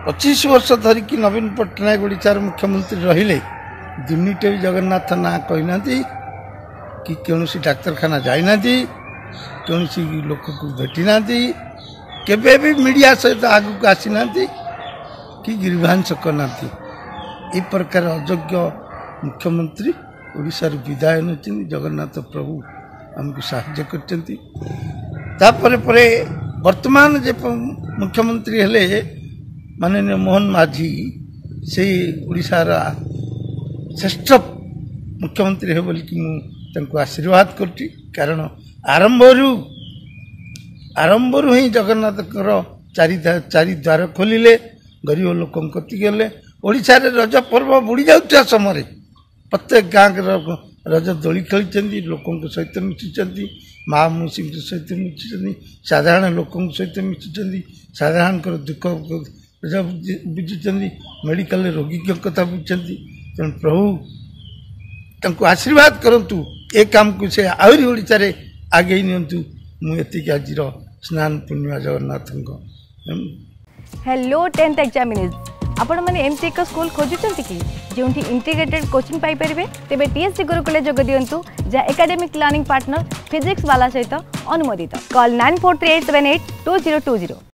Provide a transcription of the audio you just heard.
25 वर्ष धरिकी नवीन पट्टनायक ओडिशार मुख्यमंत्री रहिले दिनटे भी जगन्नाथ ना कहना कि कौन डाक्तरखाना जाना कौन लोक को भेटी ना केबे भी मीडिया सहित आग को आसी ना कि गिरिभांस करना ये प्रकार अयोग्य मुख्यमंत्री ओडिशार विदाय नहीं जगन्नाथ प्रभु आमको साहाय्य कर वर्तमान जे मुख्यमंत्री हेले माननीय मोहन माझी से ओडिशार श्रेष्ठ मुख्यमंत्री है बोल कि आशीर्वाद करती कारण आरंभ ही जगन्नाथ चारि द्वार खोलिले गरीब लोक गले ओडिशा रे रज पर्व बुड़ी जाउता समय प्रत्येक गाँव रज दोली खेली लोक सहित मिशिंट माँ मौसी सहित मिशिंट साधारण लोक सहित मिशिंट साधारण दुख बुझुं मेडिकल रोगी कथा बुझुं तेणु प्रभु तांको आशीर्वाद करंतु ए काम को से आहरी ओडिशा रे आगे नियंतु मुझे आज स्नान पूर्णिमा जगन्नाथ। हेलो 10th एग्जामिनीज आपण मैंने एमती एक स्कूल खोजुंट कि जो इंटीग्रेटेड कोचिंग पाई परिबे तेबे टीएससी गुरुकुल जोग दियंतु जा एकेडमिक लर्निंग पार्टनर फिजिक्स वाला सहित अनुमोदित कॉल 9438782020।